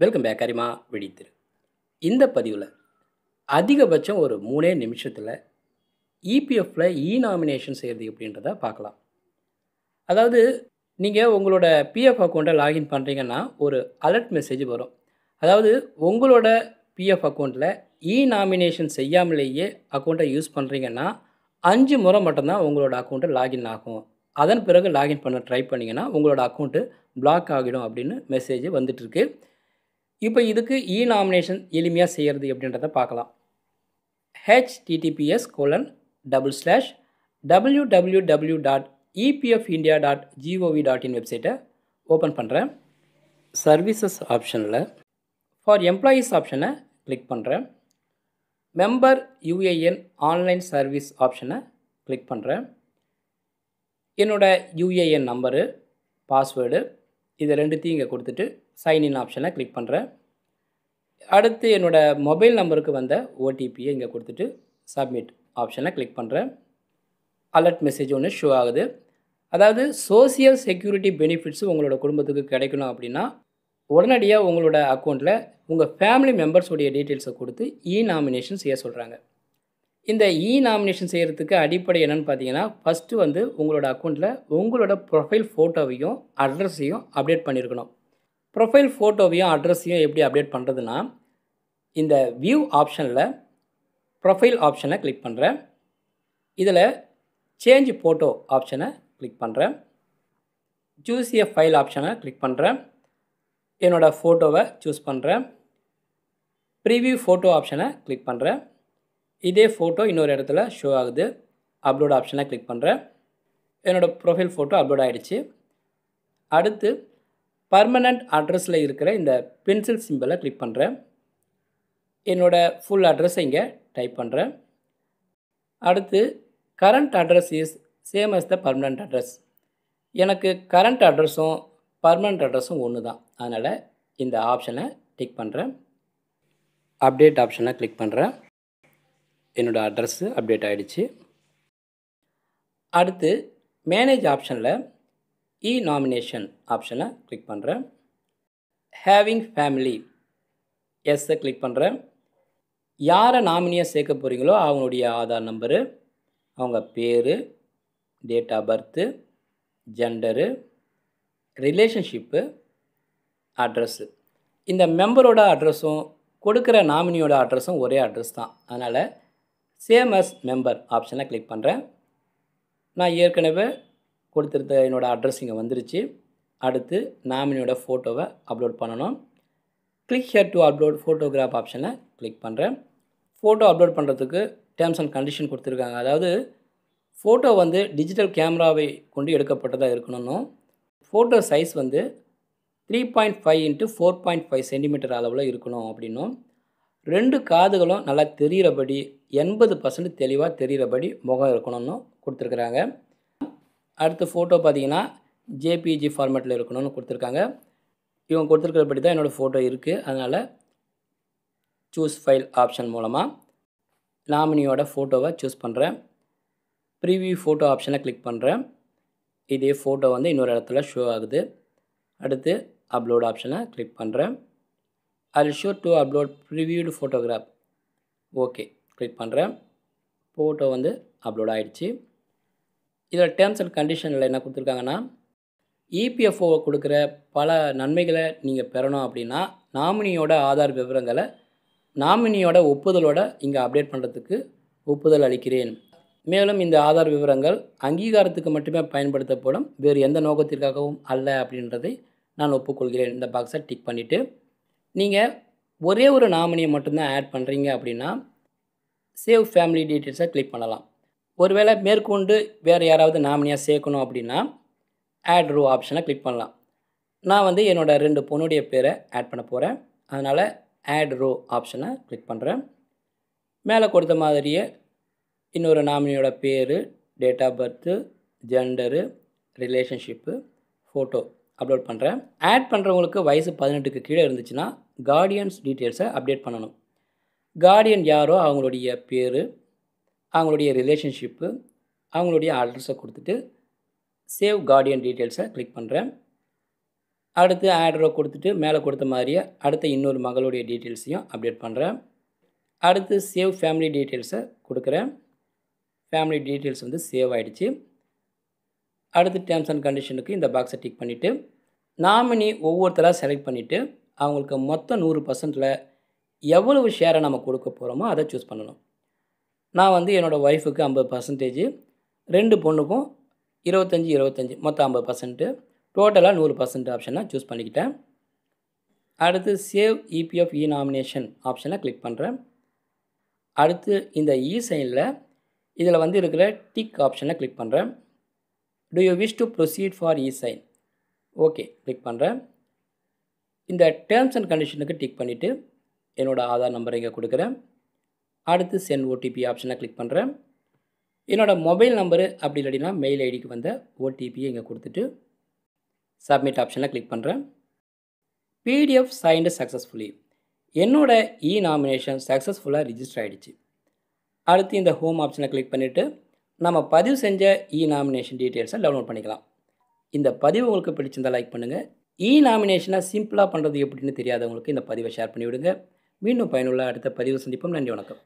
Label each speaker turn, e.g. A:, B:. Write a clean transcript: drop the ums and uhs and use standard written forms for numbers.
A: Welcome back அரிமா வெடித்திரு. இந்த பதிவில் அதிகபட்சம் ஒரு 3 நிமிஷத்தில் இபிஎஃப்பில் நாமினேஷன் செய்கிறது அப்படின்றத பார்க்கலாம். அதாவது நீங்கள் உங்களோட பிஎஃப் அக்கௌண்ட்டை லாகின் பண்ணுறீங்கன்னா ஒரு அலர்ட் மெசேஜ் வரும். அதாவது உங்களோட பிஎஃப் அக்கௌண்ட்டில் நாமினேஷன் செய்யாமலேயே அக்கௌண்ட்டை யூஸ் பண்ணுறீங்கன்னா 5 முறை மட்டும்தான் உங்களோட அக்கௌண்ட்டை லாகின் ஆகும். அதன் பிறகு லாகின் பண்ண ட்ரை பண்ணிங்கன்னா உங்களோட அக்கௌண்ட்டு பிளாக் ஆகிடும் அப்படின்னு மெசேஜ் வந்துட்டுருக்கு. இப்போ இதுக்கு நாமினேஷன் எளிமையாக செய்கிறது அப்படின்றத பார்க்கலாம். https://www.epfindia.gov.in வெப்சைட்டை ஓப்பன் பண்ணுறேன். சர்வீசஸ் ஆப்ஷனில் ஃபார் எம்ப்ளாயீஸ் ஆப்ஷனை கிளிக் பண்ணுறேன். மெம்பர் யூஏஎன் ஆன்லைன் சர்வீஸ் ஆப்ஷனை கிளிக் பண்ணுறேன். என்னோடய யூஏஎன் நம்பரு, பாஸ்வேர்டு இது ரெண்டுத்தையும் இங்கே கொடுத்துட்டு சைன்இன் ஆப்ஷனை கிளிக் பண்ணுறேன். அடுத்து என்னோடய மொபைல் நம்பருக்கு வந்த ஓடிபியை இங்கே கொடுத்துட்டு சப்மிட் ஆப்ஷனை கிளிக் பண்ணுறேன். அலர்ட் மெசேஜ் ஒன்று ஷோ ஆகுது. அதாவது சோசியல் செக்யூரிட்டி பெனிஃபிட்ஸு உங்களோட குடும்பத்துக்கு கிடைக்கணும் அப்படின்னா உடனடியாக உங்களோட அக்கௌண்ட்டில் உங்கள் ஃபேமிலி மெம்பர்ஸோடைய டீட்டெயில்ஸை கொடுத்து நாமினேஷன் செய்ய சொல்கிறாங்க. இந்த நாமினேஷன் செய்கிறதுக்கு அடிப்படை என்னென்னு பார்த்தீங்கன்னா, ஃபஸ்ட்டு வந்து உங்களோட அக்கௌண்ட்டில் உங்களோட ப்ரொஃபைல் ஃபோட்டோவையும் அட்ரஸையும் அப்டேட் பண்ணியிருக்கணும். ப்ரொஃபைல் ஃபோட்டோவையும் அட்ரஸையும் எப்படி அப்டேட் பண்ணுறதுன்னா, இந்த வியூ ஆப்ஷனில் ப்ரொஃபைல் ஆப்ஷனை கிளிக் பண்ணுறேன். இதில் சேஞ்ச் ஃபோட்டோ ஆப்ஷனை கிளிக் பண்ணுறேன். சூஸ் எ ஃபைல் ஆப்ஷனை கிளிக் பண்ணுறேன். என்னோடய ஃபோட்டோவை சூஸ் பண்ணுறேன். ப்ரிவியூ ஃபோட்டோ ஆப்ஷனை கிளிக் பண்ணுறேன். இதே ஃபோட்டோ இன்னொரு இடத்துல ஷோ ஆகுது. அப்லோட் ஆப்ஷனை கிளிக் பண்ணுறேன். என்னோடய ப்ரொஃபைல் ஃபோட்டோ அப்லோட் ஆகிடுச்சு. அடுத்து பர்மனண்ட் அட்ரஸில் இருக்கிற இந்த பென்சில் சிம்பிளை கிளிக் பண்ணுறேன். என்னோடய ஃபுல் அட்ரஸை இங்கே டைப் பண்ணுறேன். அடுத்து current address is same as the permanent address. எனக்கு கரண்ட் அட்ரஸும் பர்மனண்ட் அட்ரஸும் ஒன்று தான். அதனால் இந்த ஆப்ஷனை டிக் பண்ணுறேன். அப்டேட் ஆப்ஷனை கிளிக் பண்ணுறேன். என்னோடய அட்ரஸ்ஸு அப்டேட் ஆகிடுச்சு. அடுத்து மேனேஜ் ஆப்ஷனில் நாமினேஷன் ஆப்ஷனை கிளிக் பண்ணுறேன். ஹேவிங் ஃபேமிலி எஸ்ஸை கிளிக் பண்ணுறேன். யாரை நாமினியாக சேர்க்க போகிறீங்களோ அவங்களுடைய ஆதார் நம்பரு, அவங்க பேர், date of birth, gender, relationship, address. இந்த மெம்பரோட அட்ரஸும் கொடுக்குற நாமினியோட அட்ரஸும் ஒரே அட்ரஸ் தான். அதனால் சேம் அஸ் மெம்பர் ஆப்ஷனை கிளிக் பண்ணுறேன். நான் ஏற்கனவே கொடுத்துருந்த என்னோடய அட்ரஸ் இங்கே வந்துருச்சு. அடுத்து நாமினியோட ஃபோட்டோவை அப்லோட் பண்ணணும். Click here to upload photograph ஆப்ஷனை கிளிக் பண்ணுறேன். ஃபோட்டோ அப்லோட் பண்ணுறதுக்கு டேர்ம்ஸ் அண்ட் கண்டிஷன் கொடுத்துருக்காங்க. அதாவது ஃபோட்டோ வந்து டிஜிட்டல் கேமராவை கொண்டு எடுக்கப்பட்டதாக இருக்கணும். ஃபோட்டோ சைஸ் வந்து 3.5 x 4.5 சென்டிமீட்டர் அளவில் இருக்கணும் அப்படின்னும், 2 காதுகளும் நல்லா தெரிகிறபடி 80% தெளிவாக தெரிகிறபடி முகம் இருக்கணும்னு கொடுத்துருக்குறாங்க. அடுத்த ஃபோட்டோ பார்த்திங்கன்னா ஜேபிஜி ஃபார்மேட்டில் இருக்கணும்னு கொடுத்துருக்காங்க. இவங்க கொடுத்துருக்கிறபடி தான் என்னோடய ஃபோட்டோ இருக்குது. அதனால் சூஸ் ஃபைல் ஆப்ஷன் மூலமாக நாமினியோட ஃபோட்டோவை சூஸ் பண்ணுறேன். ப்ரிவியூ ஃபோட்டோ ஆப்ஷனை கிளிக் பண்ணுறேன். இதே ஃபோட்டோ வந்து இன்னொரு இடத்துல ஷோ ஆகுது. அடுத்து அப்லோட் ஆப்ஷனை கிளிக் பண்ணுறேன். I sure to upload previewed photograph. Okay click பண்ணுறேன். ஃபோட்டோ வந்து அப்லோட் ஆகிடுச்சு. இதில் டேர்ம்ஸ் அண்ட் கண்டிஷனில் என்ன கொடுத்துருக்காங்கன்னா, இபிஎஃப்ஓ கொடுக்குற பல நன்மைகளை நீங்கள் பெறணும் அப்படின்னா நாமினியோட ஆதார் விவரங்களை நாமினியோட ஒப்புதலோடு இங்கே அப்டேட் பண்ணுறதுக்கு ஒப்புதல் அளிக்கிறேன். மேலும் இந்த ஆதார் விவரங்கள் அங்கீகாரத்துக்கு மட்டுமே பயன்படுத்தப்படும், வேறு எந்த நோக்கத்திற்காகவும் அல்ல அப்படின்றதை நான் ஒப்புக்கொள்கிறேன். இந்த பாக்ஸை டிக் பண்ணிவிட்டு நீங்கள் ஒரே ஒரு நாமினியை மட்டும்தான் ஆட் பண்ணுறீங்க அப்படின்னா சேவ் ஃபேமிலி டீட்டெயில்ஸை கிளிக் பண்ணலாம். ஒருவேளை மேற்கொண்டு வேறு யாராவது நாமினியாக சேர்க்கணும் அப்படின்னா ஆட் ரோ ஆப்ஷனை கிளிக் பண்ணலாம். நான் வந்து என்னோடய 2 பொண்ணுடைய பேரை ஆட் பண்ண போகிறேன். அதனால் ஆட் ரோ ஆப்ஷனை கிளிக் பண்ணுறேன். மேலே கொடுத்த மாதிரியே இன்னொரு நாமினியோட பேர், date of birth, gender, relationship, photo upload பண்ணுறேன். ஆட் பண்ணுறவங்களுக்கு வயசு 18க்கு கீழே இருந்துச்சுன்னா கார்டியன்ஸ் டீட்டெயில்ஸை அப்டேட் பண்ணணும். கார்டியன் யாரோ அவங்களுடைய பேர், அவங்களுடைய ரிலேஷன்ஷிப்பு, அவங்களுடைய அட்ரஸை கொடுத்துட்டு சேவ் கார்டியன் டீட்டெயில்ஸை கிளிக் பண்ணுறேன். அடுத்து ஆட் ரோ கொடுத்துட்டு மேலே கொடுத்த மாதிரியே அடுத்த இன்னொரு மகளுடைய டீட்டெயில்ஸையும் அப்டேட் பண்ணுறேன். அடுத்து சேவ் ஃபேமிலி டீட்டெயில்ஸை கொடுக்குறேன். ஃபேமிலி டீட்டெயில்ஸ் வந்து சேவ் ஆகிடுச்சு. அடுத்து டேர்ம்ஸ் அண்ட் கண்டிஷனுக்கு இந்த பாக்ஸை டிக் பண்ணிவிட்டு நாமினி ஒவ்வொருத்தராக செலக்ட் பண்ணிவிட்டு அவங்களுக்கு மொத்தம் 100%ல் எவ்வளவு ஷேரை நம்ம கொடுக்க போகிறோமோ அதை சூஸ் பண்ணணும். நான் வந்து என்னோடய ஒய்ஃபுக்கு 50%, 2 பொண்ணுக்கும் 25 மொத்தம் 50%, டோட்டலாக 100% ஆப்ஷனை சூஸ் பண்ணிக்கிட்டேன். அடுத்து சேவ் இபிஎஃப் இ நாமினேஷன் ஆப்ஷனை கிளிக் பண்ணுறேன். அடுத்து இந்த இ சைனில் இதில் வந்து இருக்கிற டிக் ஆப்ஷனை கிளிக் பண்ணுறேன். Do you wish to proceed for e sign? Okay click பண்ணுறேன். இந்த டேர்ம்ஸ் அண்ட் கண்டிஷனுக்கு டிக் பண்ணிவிட்டு என்னோடய ஆதார் நம்பரை இங்கே கொடுக்குறேன். அடுத்து சென்ட் ஓடிபி ஆப்ஷனை கிளிக் பண்ணுறேன். என்னோடய மொபைல் நம்பரு அப்படி இல்லாட்டினா மெயில் ஐடிக்கு வந்த ஓடிபியை இங்கே கொடுத்துட்டு சப்மிட் ஆப்ஷனை கிளிக் பண்ணுறேன். PDF signed successfully. என்னோட இ நாமினேஷன் சக்ஸஸ்ஃபுல்லாக ரிஜிஸ்டர் ஆகிடுச்சு. அடுத்து இந்த ஹோம் ஆப்ஷனை கிளிக் பண்ணிவிட்டு நம்ம பதிவு செஞ்ச இ நாமினேஷன் டீட்டெயில்ஸை டவுன்லோட் பண்ணிக்கலாம். இந்த பதிவு உங்களுக்கு பிடிச்சிருந்தால் லைக் பண்ணுங்கள். இ நாமினேஷனை சிம்பிளாக பண்ணுறது எப்படின்னு தெரியாதவங்களுக்கு இந்த பதிவை ஷேர் பண்ணிவிடுங்க. மீண்டும் பயனுள்ள அடுத்த பதிவு சந்திப்போம். நன்றி, வணக்கம்.